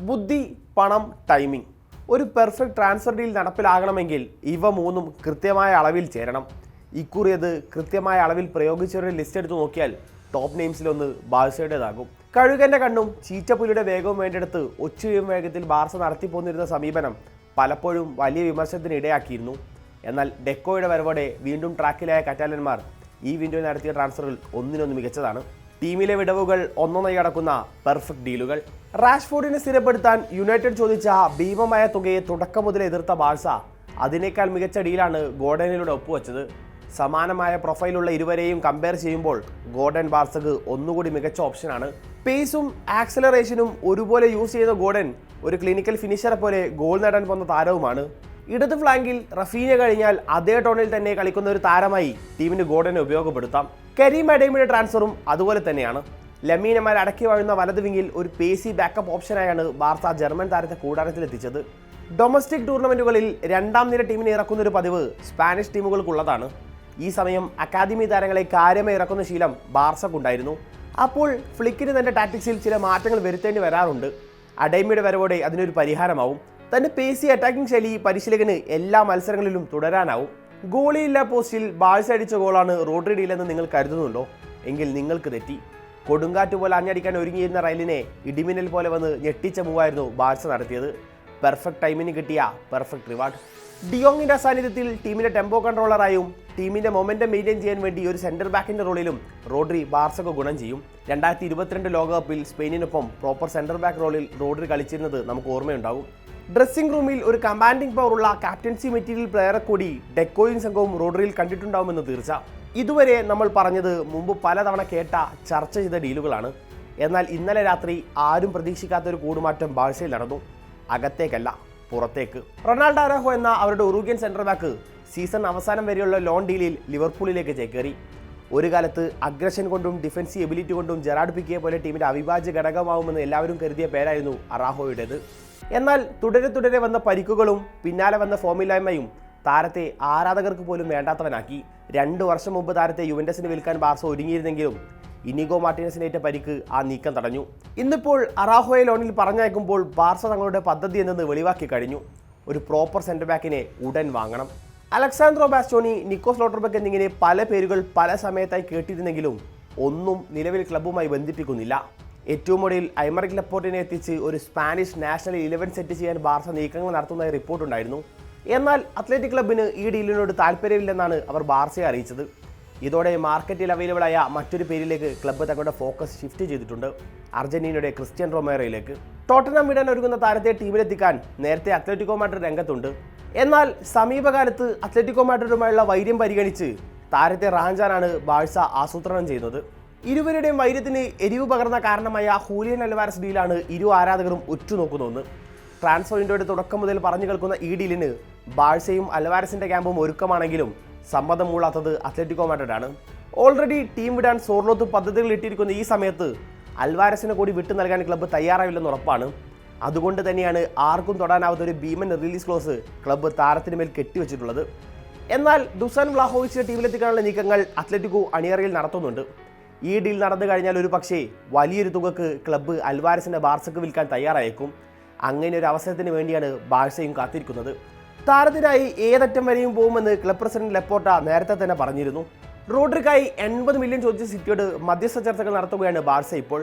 ബുദ്ധി, പണം, ടൈമിംഗ്. ഒരു പെർഫെക്റ്റ് ട്രാൻസ്ഫർ ഡീൽ നടപ്പിലാകണമെങ്കിൽ ഇവ മൂന്നും കൃത്യമായ അളവിൽ ചേരണം. ഇക്കുറി അത് കൃത്യമായ അളവിൽ പ്രയോഗിച്ചവരുടെ ലിസ്റ്റ് എടുത്ത് നോക്കിയാൽ ടോപ്പ് നെയിംസിലൊന്ന് ബാഴ്സയുടേതാകും. കഴുകന്റെ കണ്ണും ചീച്ചപ്പുലിയുടെ വേഗവും വേണ്ടെടുത്ത് ഒച്ചുയും വേഗത്തിൽ ബാർസ നടത്തിപ്പോന്നിരുന്ന സമീപനം പലപ്പോഴും വലിയ വിമർശനത്തിന് ഇടയാക്കിയിരുന്നു. എന്നാൽ ഡെക്കോയുടെ വരവോടെ വീണ്ടും ട്രാക്കിലായ കറ്റാലന്മാർ ഈ വിൻഡോയിൽ നടത്തിയ ട്രാൻസ്ഫറുകൾ ഒന്നിനൊന്ന് മികച്ചതാണ്. ടീമിലെ വിടവുകൾ ഒന്നൊന്നായി അടക്കുന്ന പെർഫെക്റ്റ് ഡീലുകൾ. റാഷ്ഫോർഡിനെ സ്ഥിരപ്പെടുത്താൻ യുണൈറ്റഡ് ചോദിച്ച ഭീമമായ തുകയെ തുടക്കം മുതൽ എതിർത്ത ബാഴ്സ അതിനേക്കാൾ മികച്ച ഡീലാണ് ഗോർഡനിലൂടെ ഒപ്പുവെച്ചത്. സമാനമായ പ്രൊഫൈലുള്ള ഇരുവരെയും കമ്പയർ ചെയ്യുമ്പോൾ ഗോർഡൻ ബാർസക്ക് ഒന്നുകൂടി മികച്ച ഓപ്ഷനാണ്. പേസും ആക്സലറേഷനും ഒരുപോലെ യൂസ് ചെയ്യുന്ന ഗോർഡൻ ഒരു ക്ലിനിക്കൽ ഫിനിഷറെ പോലെ ഗോൾ നേടാൻ പോകുന്ന താരവുമാണ്. ഇടത് ഫ്ലാങ്കിൽ റഫീന കഴിഞ്ഞാൽ അതേ ടോണിൽ തന്നെ കളിക്കുന്ന ഒരു താരമായി ടീമിന് ഗോർഡനെ ഉപയോഗപ്പെടുത്താം. കരീം അഡേമിയുടെ ട്രാൻസ്ഫറും അതുപോലെ തന്നെയാണ്. ലമീനമാർ അടക്കി വാഴുന്ന വലത് വിങ്ങിൽ ഒരു പേസി ബാക്കപ്പ് ഓപ്ഷനായാണ് ബാർസ ജർമ്മൻ താരത്തെ കൂടാരത്തിലെത്തിച്ചത്. ഡൊമസ്റ്റിക് ടൂർണമെന്റുകളിൽ രണ്ടാം നിര ടീമിനെ ഇറക്കുന്ന ഒരു പതിവ് സ്പാനിഷ് ടീമുകൾക്കുള്ളതാണ്. ഈ സമയം അക്കാദമി താരങ്ങളെ കാര്യമായി ഇറക്കുന്ന ശീലം ബാർസക്കുണ്ടായിരുന്നു. അപ്പോൾ ഫ്ലിക്കിന് തന്റെ ടാക്ടിക്സിൽ ചില മാറ്റങ്ങൾ വരുത്തേണ്ടി വരാറുണ്ട്. അഡേമിയുടെ വരവോടെ അതിനൊരു പരിഹാരമാവും. തന്റെ പേസി അറ്റാക്കിംഗ് ശൈലി പരിശീലകന് എല്ലാ മത്സരങ്ങളിലും തുടരാനാവും. ഗോളിയില്ല പോസ്റ്റിൽ ബാഴ്സ അടിച്ച ഗോളാണ് റോഡ്രി ഡീലെന്ന് നിങ്ങൾ കരുതുന്നുണ്ടോ? എങ്കിൽ നിങ്ങൾക്ക് തെറ്റി. കൊടുങ്കാറ്റ് പോലെ അഞ്ഞടിക്കാൻ ഒരുങ്ങിയിരുന്ന റയലിനെ ഇടിമിന്നൽ പോലെ വന്ന് ഞെട്ടിച്ച മൂവായിരുന്നു ബാഴ്സ നടത്തിയത്. പെർഫെക്റ്റ് ടൈമിന് കിട്ടിയ പെർഫെക്റ്റ് റിവാർഡ്. ഡിയോങ്ങിന്റെ സാന്നിധ്യത്തിൽ ടീമിന്റെ ടെമ്പോ കൺട്രോളറായും ടീമിന്റെ മൊമെന്റം മെയിൻറ്റെയിൻ ചെയ്യാൻ വേണ്ടി ഒരു സെന്റർ ബാക്കിന്റെ റോളിലും റോഡ്രി ബാർസക്ക് ഗുണം ചെയ്യും. 2022 ലോകകപ്പിൽ സ്പെയിനിനൊപ്പം പ്രോപ്പർ സെന്റർ ബാക്ക് റോളിൽ റോഡ്രി കളിച്ചിരുന്നത് നമുക്ക് ഓർമ്മയുണ്ടാകും. ഡ്രസ്സിംഗ് റൂമിൽ ഒരു കമാൻഡിംഗ് പവറുള്ള ക്യാപ്റ്റൻസി മെറ്റീരിയൽ പ്ലെയറെ കൂടി ഡെക്കോയും സംഘവും റോഡ്രിയിൽ കണ്ടിട്ടുണ്ടാവുമെന്ന് തീർച്ച. ഇതുവരെ നമ്മൾ പറഞ്ഞത് മുമ്പ് പലതവണ കേട്ട ചർച്ച ചെയ്ത ഡീലുകളാണ്. എന്നാൽ ഇന്നലെ രാത്രി ആരും പ്രതീക്ഷിക്കാത്ത ഒരു കൂടുമാറ്റം ബാഴ്സയിൽ നടന്നു. അകത്തേക്കല്ല, പുറത്തേക്ക്. റൊണാൾഡോ അറാഹോ എന്ന അവരുടെ ഉറുഗ്യൻ സെന്റർ ബാക്ക് സീസൺ അവസാനം വരെയുള്ള ലോൺ ഡീലിൽ ലിവർപൂളിലേക്ക് ചേക്കേറി. ഒരു കാലത്ത് അഗ്രഷൻ കൊണ്ടും ഡിഫൻസീവ് എബിലിറ്റി കൊണ്ടും ജെറാർഡ് പിക്കയെ പോലെ ടീമിന്റെ അവിഭാജ്യ ഘടകമാവുമെന്ന് എല്ലാവരും കരുതിയ പേരായിരുന്നു അറാഹോയുടേത്. എന്നാൽ തുടരെ വന്ന പരിക്കുകളും പിന്നാലെ വന്ന ഫോമില്ലായ്മയും താരത്തെ ആരാധകർക്ക് പോലും വേണ്ടാത്തവനാക്കി. 2 വർഷം മുമ്പ് താരത്തെ യുവന്റസിന് വിൽക്കാൻ ബാർസ ഒരുങ്ങിയിരുന്നെങ്കിലും ഇനിഗോ മാർട്ടിനസിനേറ്റ പരിക്ക് ആ നീക്കം തടഞ്ഞു. ഇന്നിപ്പോൾ അറാഹോയെ ലോണിൽ പറഞ്ഞയക്കുമ്പോൾ ബാർസ തങ്ങളുടെ പദ്ധതി എന്തെന്ന് വെളിവാക്കി കഴിഞ്ഞു. ഒരു പ്രോപ്പർ സെന്റർ ബാക്കിനെ ഉടൻ വാങ്ങണം. അലക്സാൻഡ്രോ ബാസ്റ്റോണി, നിക്കോസ് ലോട്ടർബെക്ക് എന്നിങ്ങനെ പല പേരുകൾ പല സമയത്തായി കേട്ടിരുന്നെങ്കിലും ഒന്നും നിലവിൽ ക്ലബ്ബുമായി ബന്ധിപ്പിക്കുന്നില്ല. ഏറ്റവും ഒടുവിൽ ഐമറിക് ലപ്പോർട്ടിനെ എത്തിച്ച് ഒരു സ്പാനിഷ് നാഷണൽ 11 സെറ്റ് ചെയ്യാൻ ബാർസ നീക്കങ്ങൾ നടത്തുന്നതായി റിപ്പോർട്ടുണ്ടായിരുന്നു. എന്നാൽ അത്ലറ്റിക് ക്ലബിന് ഈ ഡീലിനോട് താല്പര്യമില്ലെന്നാണ് അവർ ബാർസയെ അറിയിച്ചത്. ഇതോടെ മാർക്കറ്റിൽ അവൈലബിൾ ആയ മറ്റൊരു പേരിലേക്ക് ക്ലബ്ബ് തങ്ങളുടെ ഫോക്കസ് ഷിഫ്റ്റ് ചെയ്തിട്ടുണ്ട്. അർജന്റീനയുടെ ക്രിസ്ത്യൻ റൊമേറോയിലേക്ക്. ടോട്ടനം വിടാൻ ഒരുങ്ങുന്ന താരത്തെ ടീമിലെത്തിക്കാൻ നേരത്തെ അത്ലറ്റിക്കോ മാഡ്രിഡ് രംഗത്തുണ്ട്. എന്നാൽ സമീപകാലത്ത് അത്ലറ്റിക്കോ മാഡ്രിഡുമായുള്ള വൈര്യം പരിഗണിച്ച് താരത്തെ റാഞ്ചാനാണ് ബാഴ്സ ആസൂത്രണം ചെയ്യുന്നത്. ഇരുവരുടെയും വൈര്യത്തിന് എരിവ് പകർന്ന കാരണമായ ഹൂലിയൻ അൽവാരസ് ഡീലാണ് ഇരു ആരാധകരും ഉറ്റുനോക്കുന്ന ഒന്ന്. ട്രാൻസ്ഫർ വിൻഡോയുടെ തുടക്കം മുതൽ പറഞ്ഞു കേൾക്കുന്ന ഈ ഡീലിന് ബാഴ്സയും അൽവാരസിന്റെ ക്യാമ്പും ഒരുക്കമാണെങ്കിലും സമ്മതം മൂളാത്തത് അത്ലറ്റിക്കോ മാഡ്രിഡാണ്. ഓൾറെഡി ടീം വിടാൻ സോർലോത്ത് പദ്ധതികൾ ഇട്ടിരിക്കുന്ന ഈ സമയത്ത് അൽവാരസിനെ കൂടി വിട്ടു നൽകാൻ ക്ലബ്ബ് തയ്യാറാവില്ലെന്ന് ഉറപ്പാണ്. അതുകൊണ്ട് തന്നെയാണ് ആർക്കും തൊടാനാവാത്ത ഒരു ഭീമൻ റിലീസ് ക്ലോസ് ക്ലബ്ബ് താരത്തിന് മേൽ കെട്ടിവെച്ചിട്ടുള്ളത്. എന്നാൽ ഡുസാൻ വ്ലാഹോവിച്ചിനെ ടീമിലെത്തിക്കാനുള്ള നീക്കങ്ങൾ അത്ലറ്റിക്കോ അണിയറയിൽ നടത്തുന്നുണ്ട്. ഈ ഡീൽ നടന്നു കഴിഞ്ഞാൽ ഒരു പക്ഷേ വലിയൊരു തുകക്ക് ക്ലബ്ബ് അൽവാരസിനെ ബാർസക്ക് വിൽക്കാൻ തയ്യാറായേക്കും. അങ്ങനെ ഒരു അവസരത്തിന് വേണ്ടിയാണ് ബാഴ്സയും കാത്തിരിക്കുന്നത്. താരത്തിനായി ഏതറ്റം വരെയും പോകുമെന്ന് ക്ലബ് പ്രസിഡന്റ് ലെപ്പോർട്ട നേരത്തെ തന്നെ പറഞ്ഞിരുന്നു. റോഡ്രിക്കായി 80 മില്യൺ ചോദിച്ച സിറ്റിയോട് മധ്യസ്ഥ ചർച്ചകൾ നടത്തുകയാണ് ബാഴ്സ ഇപ്പോൾ.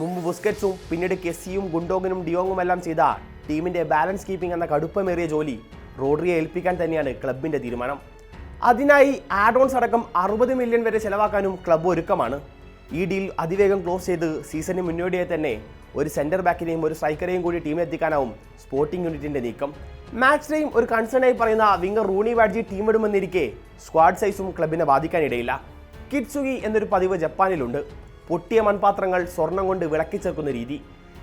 മുമ്പ് ബുസ്കറ്റ്സും പിന്നീട് കെസ്സിയും ഗുണ്ടോഗനും ഡിയോങ്ങും എല്ലാം ചെയ്ത ടീമിന്റെ ബാലൻസ് കീപ്പിംഗ് എന്ന കടുപ്പമേറിയ ജോലി റോഡ്രിയെ ഏൽപ്പിക്കാൻ തന്നെയാണ് ക്ലബിന്റെ തീരുമാനം. അതിനായി ആഡ് ഓൺസ് അടക്കം 60 മില്യൺ വരെ ചെലവാക്കാനും ക്ലബ്ബ് ഒരുക്കമാണ്. ഈ ഡീൽ അതിവേഗം ക്ലോസ് ചെയ്ത് സീസണിന് മുന്നോടിയായി തന്നെ ഒരു സെന്റർ ബാക്കിനെയും ഒരു സ്ട്രൈക്കറെയും കൂടി ടീമിലെത്തിക്കാനാവും സ്പോർട്ടിംഗ് യൂണിറ്റിന്റെ നീക്കം. മാച്ച് ടൈം ഒരു കൺസേണായി പറയുന്ന വിംഗർ റൂണി വാഡ്ജി ടീം വിടുമെന്നിരിക്കെ സ്ക്വാഡ് സൈസും ക്ലബിനെ ബാധിക്കാനിടയില്ല. കിറ്റ്സുഗി എന്നൊരു പതിവ് ജപ്പാനിലുണ്ട്. പൊട്ടിയ മൺപാത്രങ്ങൾ സ്വർണം കൊണ്ട് വിളക്കിച്ചേർക്കുന്ന രീതി.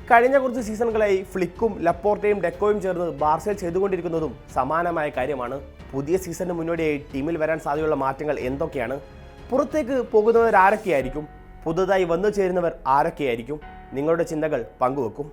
കഴിഞ്ഞ കുറച്ച് സീസണുകളായി ഫ്ലിക്കും ലപ്പോർട്ടയും ഡെക്കോയും ചേർന്ന് ബാർസയിൽ ചെയ്തുകൊണ്ടിരിക്കുന്നതും സമാനമായ കാര്യമാണ്. പുതിയ സീസണിന് മുന്നോടിയായി ടീമിൽ വരാൻ സാധ്യതയുള്ള മാറ്റങ്ങൾ എന്തൊക്കെയാണ്? പുറത്തേക്ക് പോകുന്നവർ ആരൊക്കെയായിരിക്കും? പുതുതായി വന്നു ചേരുന്നവർ ആരൊക്കെയായിരിക്കും? നിങ്ങളുടെ ചിന്തകൾ പങ്കുവെക്കും.